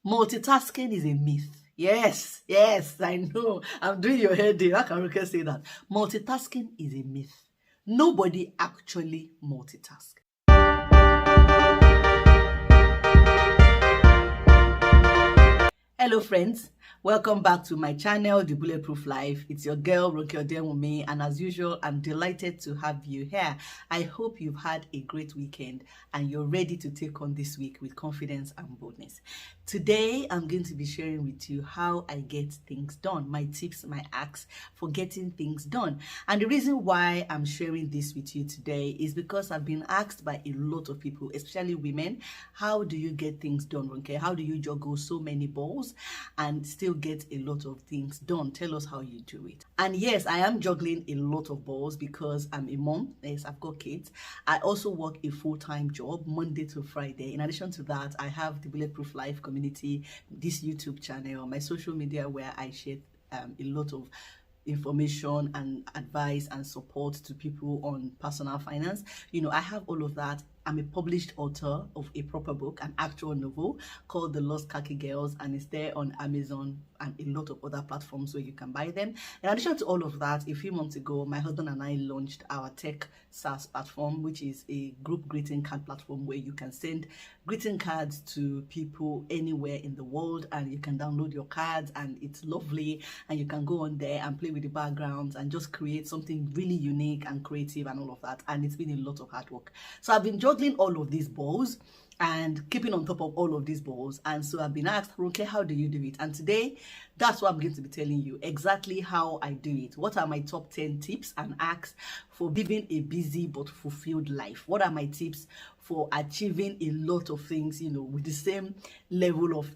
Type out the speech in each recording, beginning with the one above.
Multitasking is a myth. Yes, I know. I'm doing your head in. How can Ruke say that? Multitasking is a myth. Nobody actually multitasks. Hello friends, welcome back to my channel, The Bulletproof Life. It's your girl, Ronke Odenwumi, and as usual, I'm delighted to have you here. I hope you've had a great weekend and you're ready to take on this week with confidence and boldness. Today, I'm going to be sharing with you how I get things done, my tips, my hacks for getting things done. And the reason why I'm sharing this with you today is because I've been asked by a lot of people, especially women, how do you get things done, Ronke? How do you juggle so many balls and still get a lot of things done? Tell us how you do it. And yes, I am juggling a lot of balls because I'm a mom. Yes, I've got kids. I also work a full-time job Monday to Friday. In addition to that, I have the Bulletproof Life community, this YouTube channel, my social media where I share a lot of information and advice and support to people on personal finance. You know, I have all of that. I'm a published author of a proper book, an actual novel called The Lost Khaki Girls, and it's there on Amazon and a lot of other platforms where you can buy them. In addition to all of that, a few months ago, my husband and I launched our tech SaaS platform, which is a group greeting card platform where you can send greeting cards to people anywhere in the world, and you can download your cards, and it's lovely, and you can go on there and play with the backgrounds and just create something really unique and creative and all of that. And it's been a lot of hard work. So I've been juggling all of these balls and keeping on top of all of these balls, and so I've been asked, Ronke, how do you do it? And today, that's what I'm going to be telling you, exactly how I do it. What are my top 10 tips and hacks for living a busy but fulfilled life? What are my tips for achieving a lot of things, you know, with the same level of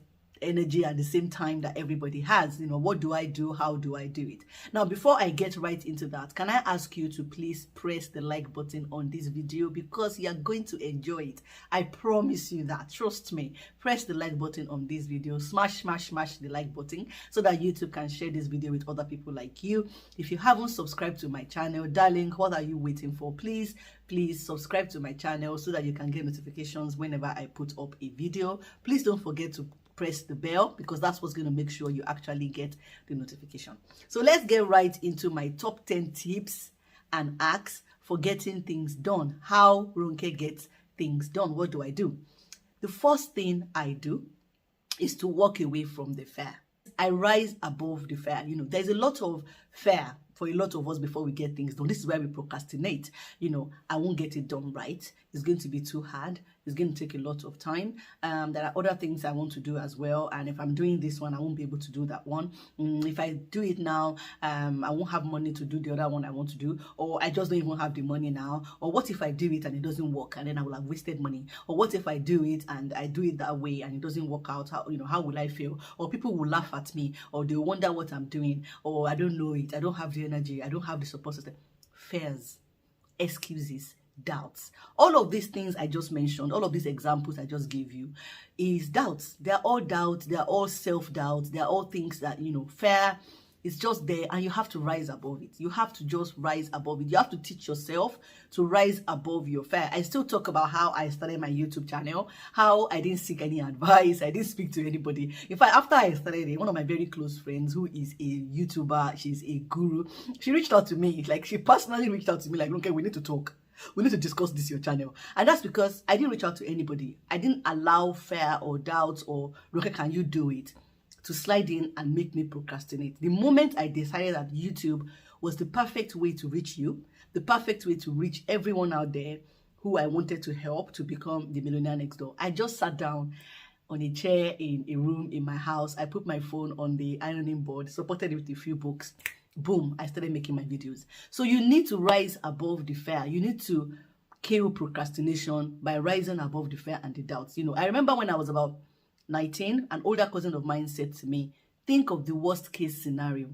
energy at the same time that everybody has? You know, what do I do? How do I do it? Now, before I get right into that, can I ask you to please press the like button on this video, because you're going to enjoy it. I promise you that. Trust me. Press the like button on this video. Smash the like button so that YouTube can share this video with other people like you. If you haven't subscribed to my channel, darling, what are you waiting for? Please subscribe to my channel so that you can get notifications whenever I put up a video. Please don't forget to press the bell, because that's what's going to make sure you actually get the notification. So let's get right into my top 10 tips and hacks for getting things done. How Ronke gets things done. What do I do? The first thing I do is to walk away from the fear. I rise above the fear. You know, there's a lot of fear for a lot of us before we get things done. This is why we procrastinate. You know, I won't get it done right. It's going to be too hard. It's going to take a lot of time. There are other things I want to do as well. And if I'm doing this one, I won't be able to do that one. If I do it now, I won't have money to do the other one I want to do. Or I just don't even have the money now. Or what if I do it and it doesn't work, and then I will have wasted money? Or what if I do it and I do it that way and it doesn't work out? How, you know, how will I feel? Or people will laugh at me, or they'll wonder what I'm doing, or I don't know it. I don't have the energy. I don't have the support system. Fears, excuses, doubts. All of these things I just mentioned, all of these examples I just gave you, is doubts. They are all doubts. They are all self-doubts. They are all things that, you know, fear is just there, and you have to rise above it. You have to just rise above it. You have to teach yourself to rise above your fear. I still talk about how I started my YouTube channel, how I didn't seek any advice. I didn't speak to anybody. In fact, after I started it, one of my very close friends, who is a YouTuber, she's a guru, she reached out to me. Like, she personally reached out to me like, okay, we need to talk. We need to discuss this, your channel. And that's because I didn't reach out to anybody. I didn't allow fear or doubts or, okay, can you do it, to slide in and make me procrastinate. The moment I decided that YouTube was the perfect way to reach you, the perfect way to reach everyone out there who I wanted to help to become the millionaire next door, I just sat down on a chair in a room in my house. I put my phone on the ironing board, supported it with a few books. Boom, I started making my videos. So you need to rise above the fear. You need to kill procrastination by rising above the fear and the doubts. You know, I remember when I was about 19, an older cousin of mine said to me, think of the worst case scenario.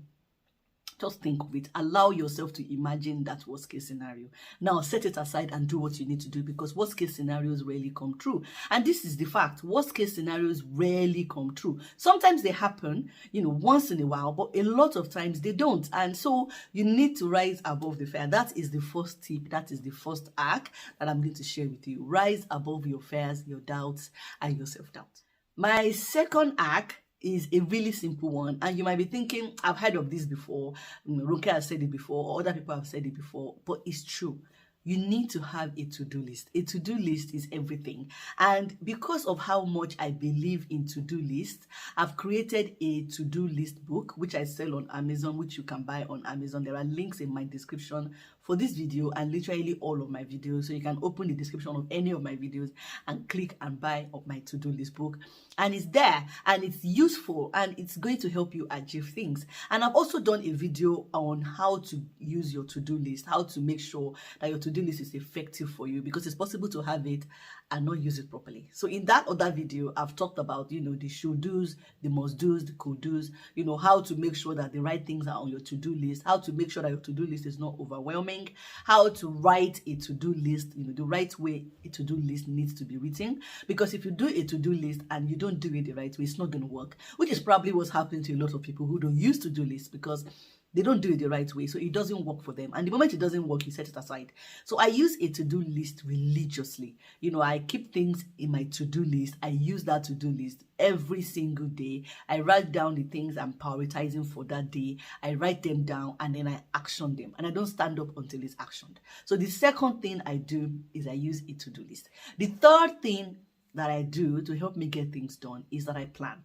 Just think of it. Allow yourself to imagine that worst case scenario. Now set it aside and do what you need to do, because worst case scenarios rarely come true. And this is the fact. Worst case scenarios rarely come true. Sometimes they happen, you know, once in a while, but a lot of times they don't. And so you need to rise above the fear. That is the first tip. That is the first hack that I'm going to share with you. Rise above your fears, your doubts, and your self-doubt. My second hack is a really simple one, and you might be thinking, I've heard of this before, Ronke has said it before, or other people have said it before, but it's true. You need to have a to-do list. A to-do list is everything. And because of how much I believe in to-do lists, I've created a to-do list book, which I sell on Amazon, which you can buy on Amazon. There are links in my description for this video and literally all of my videos. So you can open the description of any of my videos and click and buy up my to-do list book. And it's there and it's useful and it's going to help you achieve things. And I've also done a video on how to use your to-do list, how to make sure that your to-do list is effective for you, because it's possible to have it and not use it properly. So in that other video, I've talked about, the should do's, the must do's, the could do's, how to make sure that the right things are on your to-do list, how to make sure that your to-do list is not overwhelming, how to write a to-do list, the right way a to-do list needs to be written. Because if you do a to-do list and you don't do it the right way, it's not going to work, which is probably what's happening to a lot of people who don't use to-do lists, because they don't do it the right way, so it doesn't work for them. And the moment it doesn't work, you set it aside. So I use a to-do list religiously. I keep things in my to-do list. I use that to-do list every single day. I write down the things I'm prioritizing for that day. I write them down and then I action them. And I don't stand up until it's actioned. So the second thing I do is I use a to-do list. The third thing that I do to help me get things done is that I plan.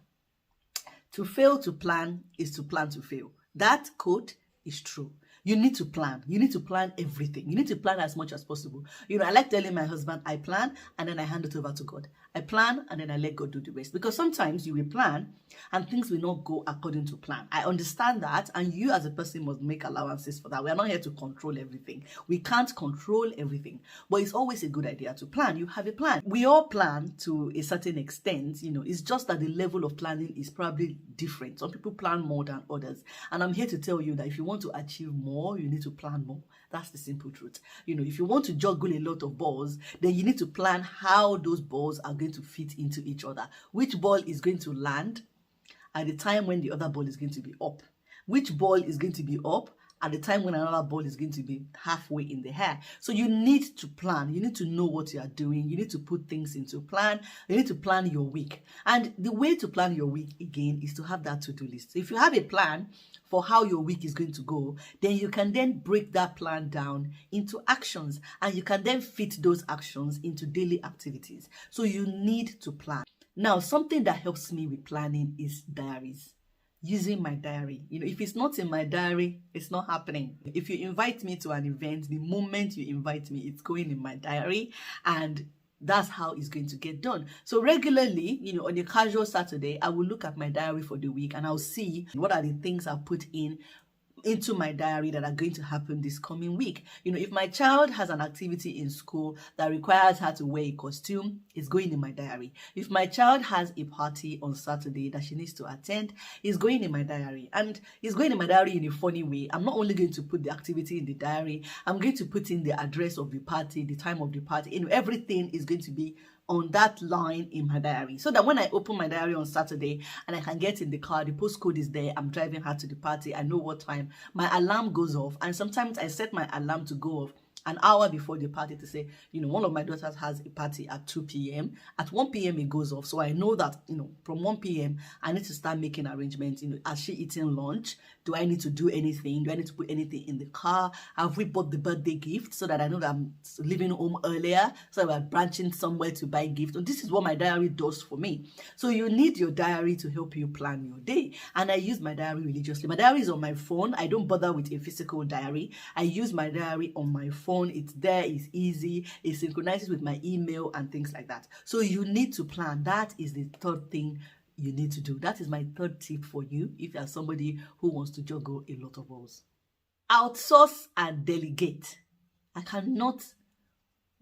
To fail to plan is to plan to fail. That quote is true. You need to plan. You need to plan everything. You need to plan as much as possible. I like telling my husband, I plan and then I hand it over to God. I plan and then I let God do the rest. Because sometimes you will plan and things will not go according to plan. I understand that, and you as a person must make allowances for that. We are not here to control everything. We can't control everything. But it's always a good idea to plan. You have a plan. We all plan to a certain extent. It's just that the level of planning is probably different. Some people plan more than others. And I'm here to tell you that if you want to achieve more, you need to plan more. That's the simple truth. If you want to juggle a lot of balls, then you need to plan how those balls are going to fit into each other. Which ball is going to land at the time when the other ball is going to be up? Which ball is going to be up at the time when another ball is going to be halfway in the air? So you need to plan. You need to know what you are doing. You need to put things into plan. You need to plan your week. And the way to plan your week, again, is to have that to-do list. So if you have a plan for how your week is going to go, then you can then break that plan down into actions, and you can then fit those actions into daily activities. So you need to plan. Now, something that helps me with planning is diaries. Using my diary. If it's not in my diary, it's not happening. If you invite me to an event, the moment you invite me, it's going in my diary, and that's how it's going to get done. So regularly, on a casual Saturday, I will look at my diary for the week and I'll see what are the things I've put into my diary that are going to happen this coming week. If my child has an activity in school that requires her to wear a costume, it's going in my diary. If my child has a party on Saturday that she needs to attend, it's going in my diary. And it's going in my diary in a funny way. I'm not only going to put the activity in the diary, I'm going to put in the address of the party, the time of the party, everything is going to be on that line in my diary, so that when I open my diary on Saturday and I can get in the car, the postcode is there, I'm driving her to the party, I know what time, my alarm goes off. And sometimes I set my alarm to go off an hour before the party to say, one of my daughters has a party at 2 p.m. At 1 p.m. it goes off. So I know that, from 1 p.m. I need to start making arrangements. Has she eaten lunch? Do I need to do anything? Do I need to put anything in the car? Have we bought the birthday gift so that I know that I'm leaving home earlier? So we're branching somewhere to buy gifts. And this is what my diary does for me. So you need your diary to help you plan your day. And I use my diary religiously. My diary is on my phone. I don't bother with a physical diary. I use my diary on my phone. It's there, it's easy, it synchronizes with my email and things like that. So you need to plan. That is the third thing you need to do. That is my third tip for you if you are somebody who wants to juggle a lot of balls. Outsource and delegate. I cannot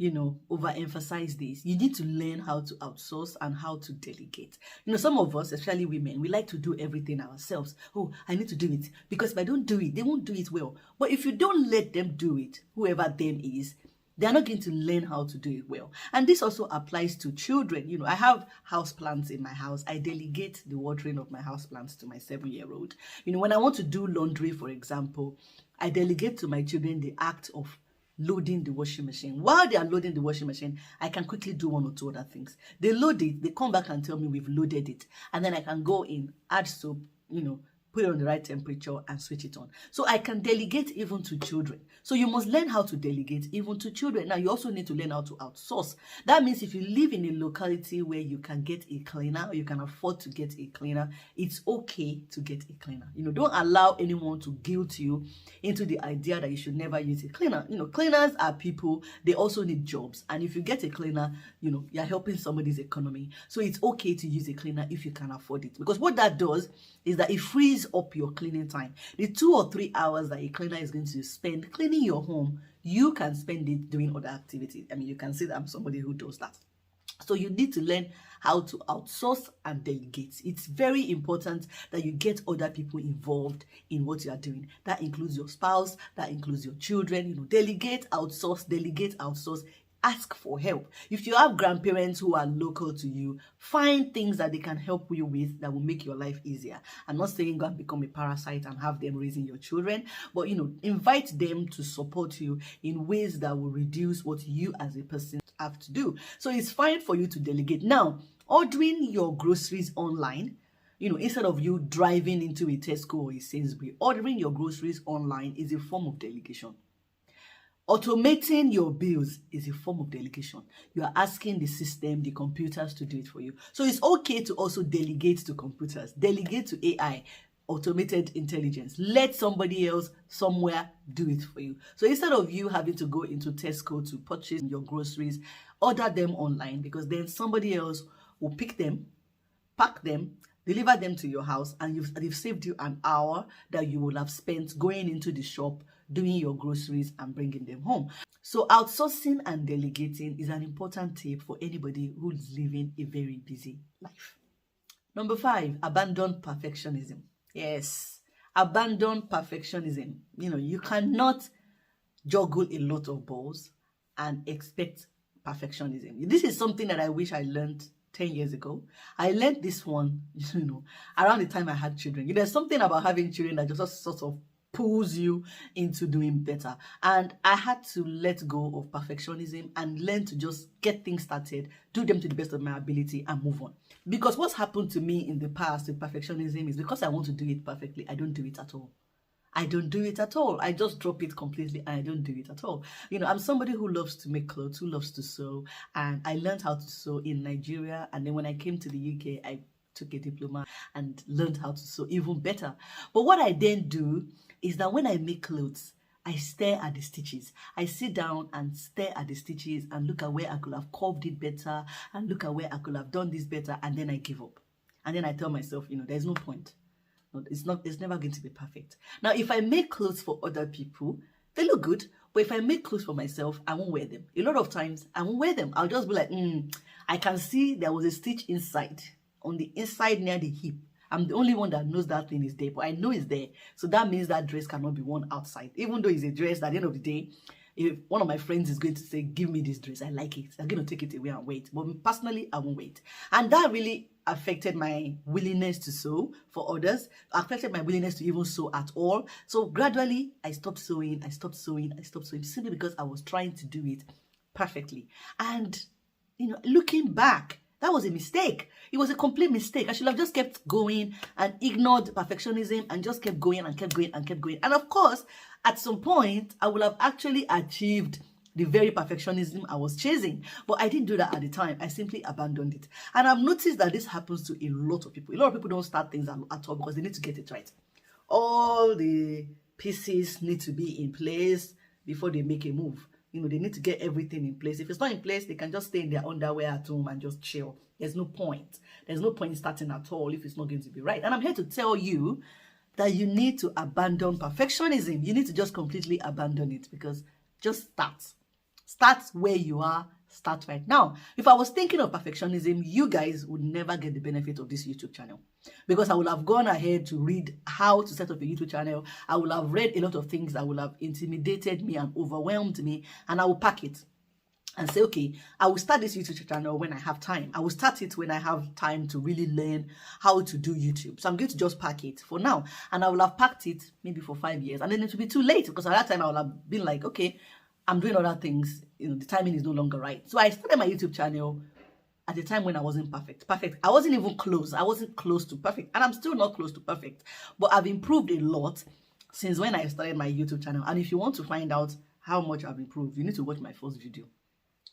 overemphasize this. You need to learn how to outsource and how to delegate. Some of us, especially women, we like to do everything ourselves. Oh, I need to do it, because if I don't do it, they won't do it well. But if you don't let them do it, whoever them is, they're not going to learn how to do it well. And this also applies to children. I have houseplants in my house. I delegate the watering of my houseplants to my 7-year-old. When I want to do laundry, for example, I delegate to my children the act of loading the washing machine. While they are loading the washing machine, I can quickly do one or two other things. They load it, they come back and tell me we've loaded it. And then I can go in, add soap, put it on the right temperature and switch it on. So I can delegate even to children. So you must learn how to delegate even to children. Now, you also need to learn how to outsource. That means if you live in a locality where you can get a cleaner, or you can afford to get a cleaner, it's okay to get a cleaner. Don't allow anyone to guilt you into the idea that you should never use a cleaner. Cleaners are people. They also need jobs. And if you get a cleaner, you're helping somebody's economy. So it's okay to use a cleaner if you can afford it. Because what that does is that it frees up your cleaning time. The 2 or 3 hours that a cleaner is going to spend cleaning your home, you can spend it doing other activities. I mean, you can say that I'm somebody who does that. So you need to learn how to outsource and delegate. It's very important that you get other people involved in what you are doing. That includes your spouse, that includes your children. Delegate, outsource, delegate, outsource. Ask for help. If you have grandparents who are local to you, find things that they can help you with that will make your life easier. I'm not saying go and become a parasite and have them raising your children, but invite them to support you in ways that will reduce what you as a person have to do. So it's fine for you to delegate. Now, ordering your groceries online, instead of you driving into a Tesco or a Sainsbury, ordering your groceries online is a form of delegation. Automating your bills is a form of delegation. You are asking the system, the computers, to do it for you. So it's okay to also delegate to computers, delegate to AI, automated intelligence. Let somebody else somewhere do it for you. So instead of you having to go into Tesco to purchase your groceries, order them online, because then somebody else will pick them, pack them, deliver them to your house, and they've saved you an hour that you will have spent going into the shop, doing your groceries and bringing them home. So outsourcing and delegating is an important tip for anybody who's living a very busy life. Number 5, abandon perfectionism. Yes, abandon perfectionism. You cannot juggle a lot of balls and expect perfectionism. This is something that I wish I learned 10 years ago. I learned this one, around the time I had children. There's something about having children that just sort of pulls you into doing better. And I had to let go of perfectionism and learn to just get things started, do them to the best of my ability and move on. Because what's happened to me in the past with perfectionism is because I want to do it perfectly, I don't do it at all. I don't do it at all. I just drop it completely and I don't do it at all. I'm somebody who loves to make clothes, who loves to sew, and I learned how to sew in Nigeria. And then when I came to the UK, I took a diploma and learned how to sew even better. But what I then do is that when I make clothes, I stare at the stitches. I sit down and stare at the stitches and look at where I could have curved it better and look at where I could have done this better, and then I give up. And then I tell myself, there's no point. No, it's never going to be perfect. Now, if I make clothes for other people, they look good. But if I make clothes for myself, I won't wear them. A lot of times, I won't wear them. I'll just be like, I can see there was a stitch inside, on the inside near the hip. I'm the only one that knows that thing is there, but I know it's there. So that means that dress cannot be worn outside. Even though it's a dress, at the end of the day, if one of my friends is going to say, give me this dress, I like it, I'm going to take it away and wait. But personally, I won't wait. And that really affected my willingness to sew for others, affected my willingness to even sew at all. So gradually, I stopped sewing, simply because I was trying to do it perfectly. And, looking back, that was a mistake. It was a complete mistake. I should have just kept going and ignored perfectionism and just kept going and kept going and kept going. And of course, at some point, I would have actually achieved the very perfectionism I was chasing. But I didn't do that at the time. I simply abandoned it. And I've noticed that this happens to a lot of people. A lot of people don't start things at all because they need to get it right. All the pieces need to be in place before they make a move. They need to get everything in place. If it's not in place, they can just stay in their underwear at home and just chill. There's no point. There's no point starting at all if it's not going to be right. And I'm here to tell you that you need to abandon perfectionism. You need to just completely abandon it, because just start. Start where you are. Start right now. If I was thinking of perfectionism, you guys would never get the benefit of this YouTube channel, because I would have gone ahead to read how to set up a YouTube channel. I would have read a lot of things that would have intimidated me and overwhelmed me, and I will pack it and say, okay, I will start this YouTube channel when I have time. I will start it when I have time to really learn how to do YouTube. So I'm going to just pack it for now, and I will have packed it maybe for 5 years, and then it will be too late, because at that time I will have been like, okay, I'm doing other things, the timing is no longer right. So I started my YouTube channel at a time when I wasn't perfect. I wasn't even close. I wasn't close to perfect. And I'm still not close to perfect. But I've improved a lot since when I started my YouTube channel. And if you want to find out how much I've improved, you need to watch my first video.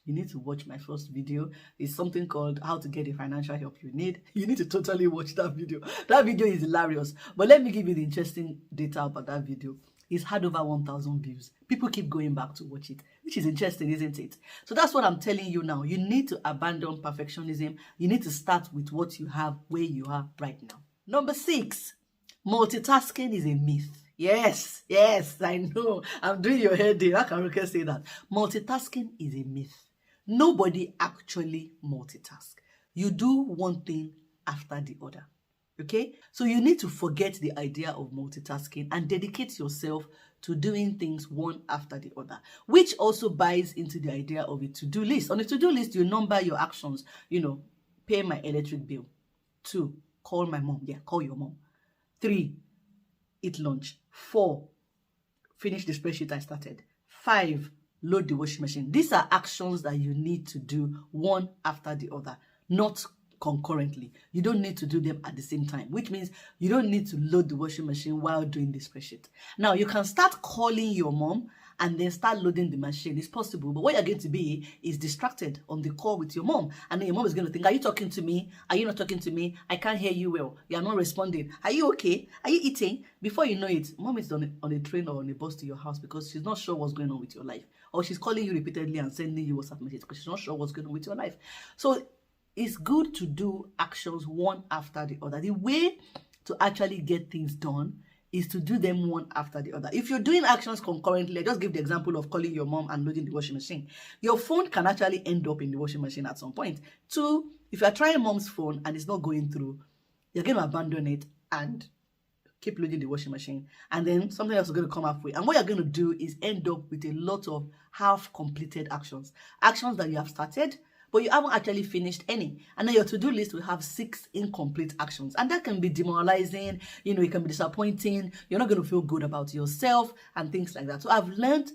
You need to watch my first video. It's something called How to Get the Financial Help You Need. You need to totally watch that video. That video is hilarious. But let me give you the interesting data about that video. It's had over 1,000 views. People keep going back to watch it, which is interesting, isn't it? So that's what I'm telling you now. You need to abandon perfectionism. You need to start with what you have, where you are right now. Number 6, multitasking is a myth. Yes, I know. I'm doing your head in. How can Ruke say that? Multitasking is a myth. Nobody actually multitask. You do one thing after the other. Okay, so you need to forget the idea of multitasking and dedicate yourself to doing things one after the other, which also buys into the idea of a to-do list. On a to-do list, you number your actions, pay my electric bill. 2, call my mom. Yeah, call your mom. 3, eat lunch. 4, finish the spreadsheet I started. 5, load the washing machine. These are actions that you need to do one after the other, not concurrently. You don't need to do them at the same time, which means you don't need to load the washing machine while doing the spreadsheet. Now, you can start calling your mom and then start loading the machine. It's possible, but what you're going to be is distracted on the call with your mom, and then your mom is going to think, are you talking to me? Are you not talking to me? I can't hear you well. You're not responding. Are you okay? Are you eating? Before you know it, mom is on a train or on a bus to your house because she's not sure what's going on with your life, or she's calling you repeatedly and sending you WhatsApp messages because she's not sure what's going on with your life. So it's good to do actions one after the other. The way to actually get things done is to do them one after the other. If you're doing actions concurrently, I just give the example of calling your mom and loading the washing machine. Your phone can actually end up in the washing machine at some point. 2, if you're trying mom's phone and it's not going through, you're going to abandon it and keep loading the washing machine. And then something else is going to come halfway. And what you're going to do is end up with a lot of half-completed actions. Actions that you have started, but you haven't actually finished any. And then your to-do list will have 6 incomplete actions. And that can be demoralizing, it can be disappointing. You're not going to feel good about yourself and things like that. So I've learned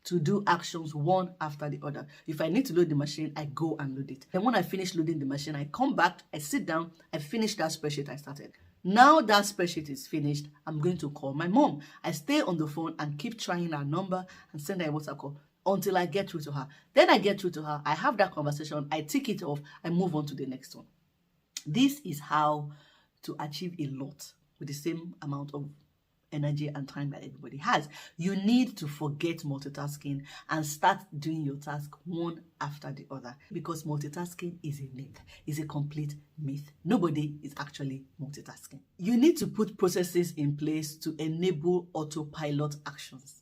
to do actions one after the other. If I need to load the machine, I go and load it. Then when I finish loading the machine, I come back, I sit down, I finish that spreadsheet I started. Now that spreadsheet is finished, I'm going to call my mom. I stay on the phone and keep trying her number and send her a WhatsApp call until I get through to her. Then I get through to her, I have that conversation, I tick it off, I move on to the next one. This is how to achieve a lot with the same amount of energy and time that everybody has. You need to forget multitasking and start doing your task one after the other, because multitasking is a myth. It's a complete myth. Nobody is actually multitasking. You need to put processes in place to enable autopilot actions.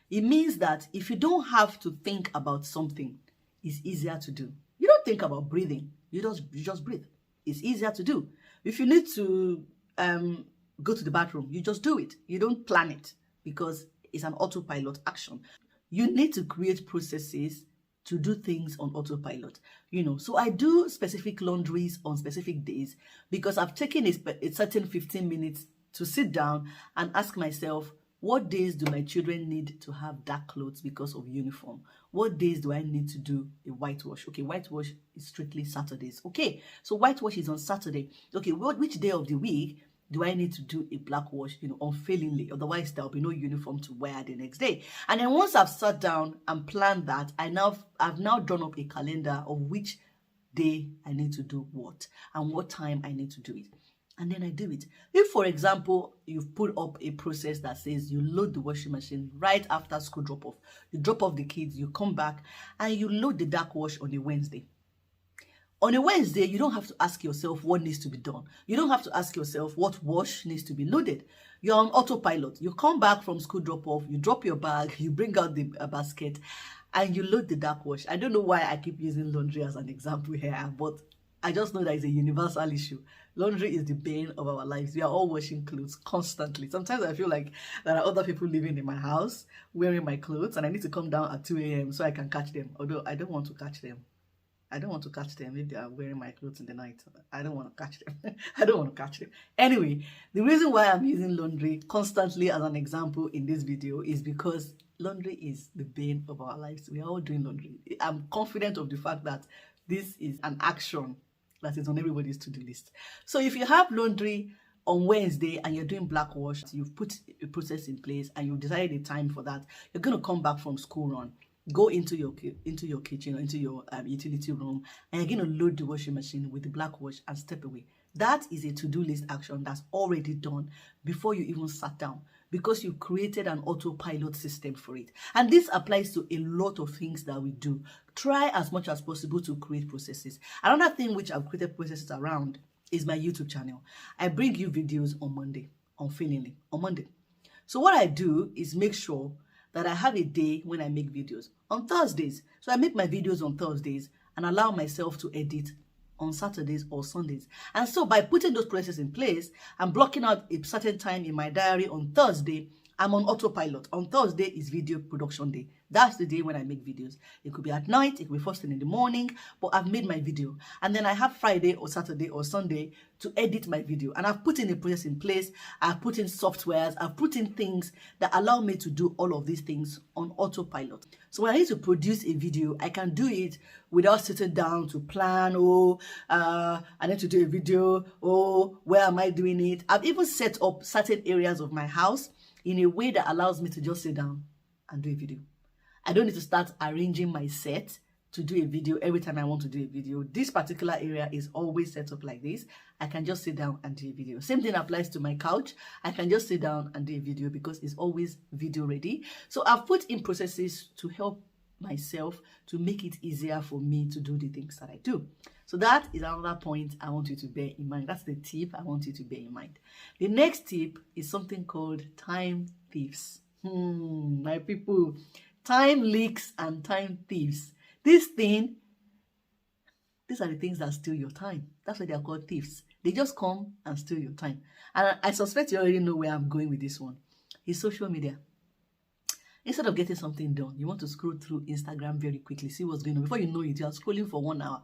It means that if you don't have to think about something, it's easier to do. You don't think about breathing. You just breathe. It's easier to do. If you need to go to the bathroom, you just do it. You don't plan it because it's an autopilot action. You need to create processes to do things on autopilot. So I do specific laundries on specific days because I've taken a certain 15 minutes to sit down and ask myself, what days do my children need to have dark clothes because of uniform? What days do I need to do a whitewash? Okay, whitewash is strictly Saturdays. Okay, so whitewash is on Saturday. Okay, which day of the week do I need to do a black wash, unfailingly? Otherwise, there'll be no uniform to wear the next day. And then once I've sat down and planned that, I've now drawn up a calendar of which day I need to do what and what time I need to do it. And then I do it. If, for example, you've put up a process that says you load the washing machine right after school drop-off, you drop off the kids, you come back, and you load the dark wash on a Wednesday. On a Wednesday, you don't have to ask yourself what needs to be done. You don't have to ask yourself what wash needs to be loaded. You're on autopilot. You come back from school drop-off, you drop your bag, you bring out the basket, and you load the dark wash. I don't know why I keep using laundry as an example here, but I just know that it's a universal issue. Laundry is the bane of our lives. We are all washing clothes constantly. Sometimes I feel like there are other people living in my house wearing my clothes and I need to come down at 2 a.m. so I can catch them, although I don't want to catch them. I don't want to catch them if they are wearing my clothes in the night. I don't want to catch them. I don't want to catch them. Anyway, the reason why I'm using laundry constantly as an example in this video is because laundry is the bane of our lives. We are all doing laundry. I'm confident of the fact that this is an action that is on everybody's to-do list. So if you have laundry on Wednesday and you're doing black wash, you've put a process in place and you've decided a time for that, you're going to come back from school run, go into your kitchen or into your utility room, and you're going to load the washing machine with the black wash and step away. That is a to-do list action that's already done before you even sat down, because you created an autopilot system for it. And this applies to a lot of things that we do. Try as much as possible to create processes. Another thing which I've created processes around is my YouTube channel. I bring you videos on Monday, unfailingly, on Monday. So what I do is make sure that I have a day when I make videos on Thursdays. So I make my videos on Thursdays and allow myself to edit on Saturdays or Sundays. And so by putting those processes in place and blocking out a certain time in my diary on Thursday, I'm on autopilot. On Thursday is video production day. That's the day when I make videos. It could be at night, it could be first thing in the morning, but I've made my video. And then I have Friday or Saturday or Sunday to edit my video. And I've put in a process in place. I've put in softwares. I've put in things that allow me to do all of these things on autopilot. So when I need to produce a video, I can do it without sitting down to plan, I need to do a video, where am I doing it? I've even set up certain areas of my house in a way that allows me to just sit down and do a video. I don't need to start arranging my set to do a video every time I want to do a video. This particular area is always set up like this. I can just sit down and do a video. Same thing applies to my couch. I can just sit down and do a video because it's always video ready. So I've put in processes to help myself to make it easier for me to do the things that I do. So that is another point I want you to bear in mind. That's the tip I want you to bear in mind. The next tip is something called time thieves. My people, time leaks and time thieves. These are the things that steal your time. That's why they are called thieves. They just come and steal your time. And I suspect you already know where I'm going with this one. It's social media. Instead of getting something done, you want to scroll through Instagram very quickly, see what's going on. Before you know it, you are scrolling for 1 hour.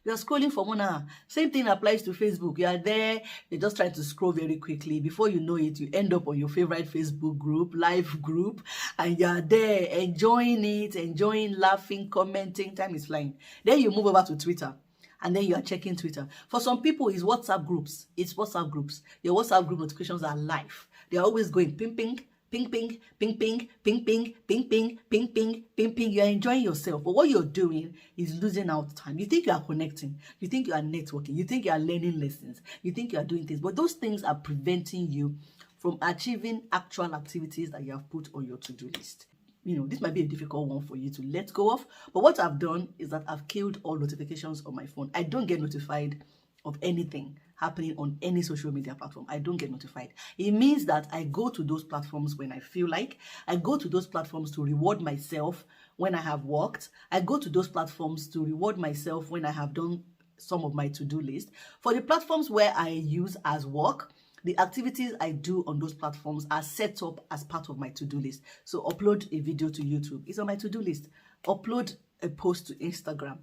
You are scrolling for 1 hour. Same thing applies to Facebook. You are there, you're just trying to scroll very quickly. Before you know it, you end up on your favorite Facebook group, live group, and you are there enjoying it, enjoying, laughing, commenting. Time is flying. Then you move over to Twitter, and then you are checking Twitter. For some people, it's WhatsApp groups. It's WhatsApp groups. Your WhatsApp group notifications are live. They are always going ping, ping, ping, ping, ping, ping, ping, ping, ping, ping, ping, ping, ping, ping. You are enjoying yourself, but what you're doing is losing out time. You think you are connecting, you think you are networking, you think you are learning lessons, you think you are doing things, but those things are preventing you from achieving actual activities that you have put on your to-do list. You know, this might be a difficult one for you to let go of, but what I've done is that I've killed all notifications on my phone. I don't get notified of anything happening on any social media platform. I don't get notified. It means that I go to those platforms when I feel like. I go to those platforms to reward myself when I have worked. I go to those platforms to reward myself when I have done some of my to-do list. For the platforms where I use as work, the activities I do on those platforms are set up as part of my to-do list. So upload a video to YouTube, it's on my to-do list. Upload a post to Instagram,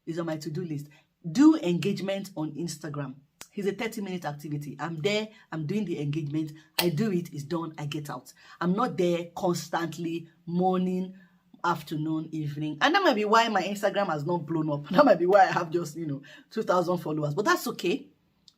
it's on my to-do list. Do engagement on Instagram. It's a 30-minute activity. I'm there, I'm doing the engagement, I do it, it's done, I get out. I'm not there constantly, morning, afternoon, evening. And that might be why my Instagram has not blown up. That might be why I have just, 2,000 followers. But that's okay.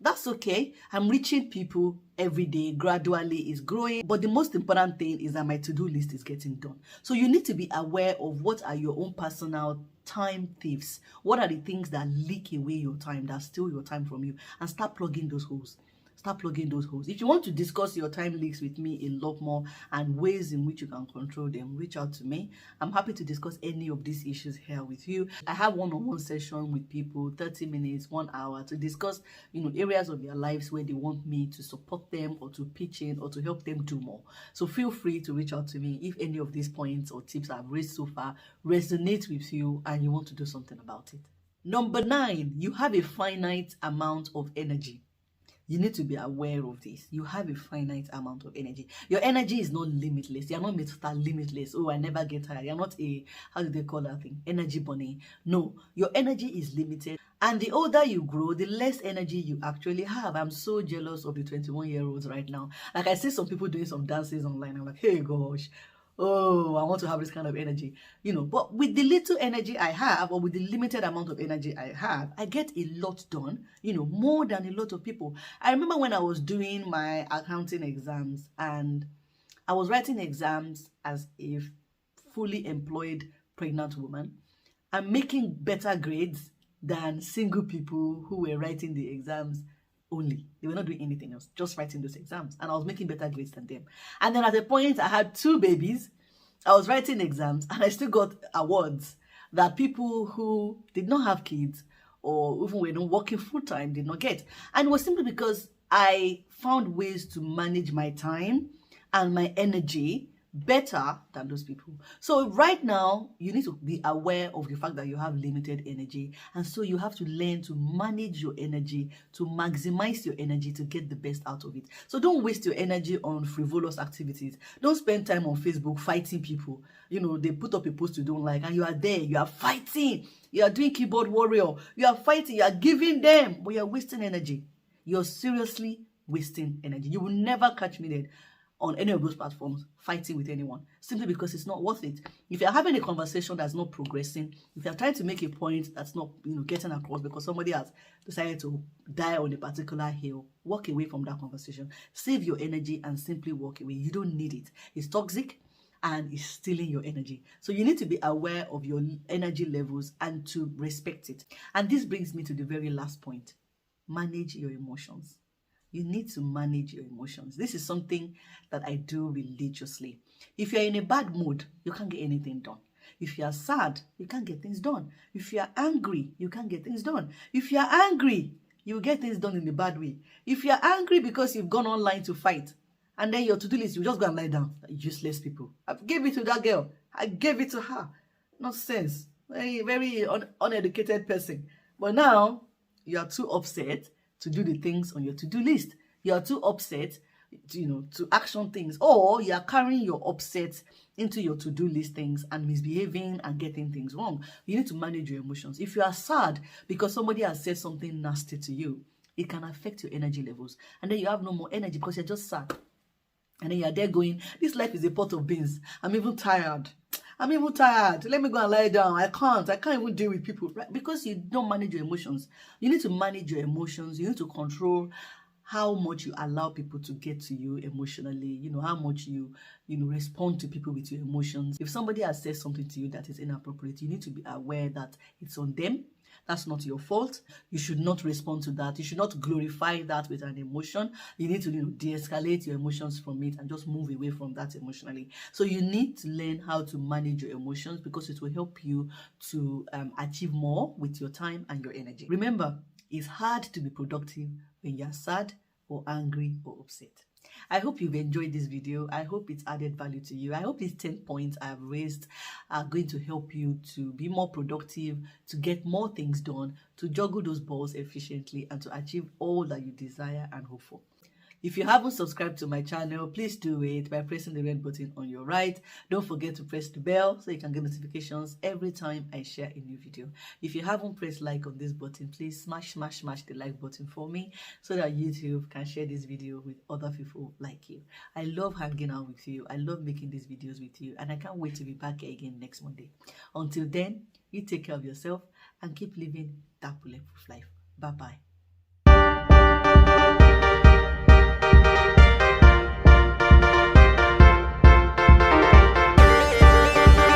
That's okay. I'm reaching people every day. Gradually, it's growing. But the most important thing is that my to-do list is getting done. So you need to be aware of what are your own personal time thieves. What are the things that leak away your time, that steal your time from you, and start plugging those holes. Start plugging those holes. If you want to discuss your time leaks with me a lot more and ways in which you can control them, reach out to me. I'm happy to discuss any of these issues here with you. I have one-on-one session with people, 30 minutes, 1 hour, to discuss, areas of their lives where they want me to support them or to pitch in or to help them do more. So feel free to reach out to me if any of these points or tips I've raised so far resonate with you and you want to do something about it. Number 9, you have a finite amount of energy. You need to be aware of this. You have a finite amount of energy. Your energy is not limitless. You're not Mr. Limitless. Oh, I never get tired. You're not a, how do they call that thing? Energy bunny. No, your energy is limited. And the older you grow, the less energy you actually have. I'm so jealous of the 21-year-olds right now. Like, I see some people doing some dances online. I'm like, hey, gosh. Oh, I want to have this kind of energy, but with the little energy I have, or with the limited amount of energy I have, I get a lot done, more than a lot of people. I remember when I was doing my accounting exams and I was writing exams as a fully employed pregnant woman. I'm making better grades than single people who were writing the exams only. They were not doing anything else, just writing those exams, and I was making better grades than them. And then at a point I had 2 babies, I was writing exams, and I still got awards that people who did not have kids or even were not working full-time did not get. And it was simply because I found ways to manage my time and my energy better than those people. So right now, you need to be aware of the fact that you have limited energy, and so you have to learn to manage your energy, to maximize your energy, to get the best out of it. So don't waste your energy on frivolous activities. Don't spend time on Facebook fighting people. They put up a post you don't like, and you are there, you are fighting, you are doing keyboard warrior, you are fighting, you are giving them, but you're wasting energy. You're seriously wasting energy. You will never catch me there on any of those platforms fighting with anyone, simply because it's not worth it. If you're having a conversation that's not progressing, if you're trying to make a point that's not getting across because somebody has decided to die on a particular hill, walk away from that conversation. Save your energy and simply walk away. You don't need it. It's toxic and it's stealing your energy. So you need to be aware of your energy levels and to respect it. And this brings me to the very last point. Manage your emotions. You need to manage your emotions. This is something that I do religiously. If you're in a bad mood, you can't get anything done. If you're sad, you can't get things done. If you're angry, you can't get things done. If you're angry, you get things done in a bad way. If you're angry because you've gone online to fight, and then your to-do list, you just go and lie down. Useless people. I gave it to that girl. I gave it to her. Nonsense. Very, very uneducated person. But now, you are too upset to do the things on your to-do list. You are too upset, to action things, or you are carrying your upset into your to-do list things and misbehaving and getting things wrong. You need to manage your emotions. If you are sad because somebody has said something nasty to you, it can affect your energy levels, and then you have no more energy because you're just sad. And then you're there going, this life is a pot of beans. I'm even tired. Let me go and lie down. I can't even deal with people, right? Because you don't manage your emotions. You need to manage your emotions. You need to control how much you allow people to get to you emotionally, how much you respond to people with your emotions. If somebody has said something to you that is inappropriate, you need to be aware that it's on them. That's not your fault. You should not respond to that. You should not glorify that with an emotion. You need to de-escalate your emotions from it and just move away from that emotionally. So you need to learn how to manage your emotions, because it will help you to achieve more with your time and your energy. Remember, it's hard to be productive when you're sad or angry or upset. I hope you've enjoyed this video. I hope it's added value to you. I hope these 10 points I have raised are going to help you to be more productive, to get more things done, to juggle those balls efficiently, and to achieve all that you desire and hope for. If you haven't subscribed to my channel, please do it by pressing the red button on your right. Don't forget to press the bell so you can get notifications every time I share a new video. If you haven't pressed like on this button, please smash the like button for me so that YouTube can share this video with other people like you. I love hanging out with you. I love making these videos with you, and I can't wait to be back here again next Monday. Until then, you take care of yourself and keep living that bulletproof life. Bye-bye.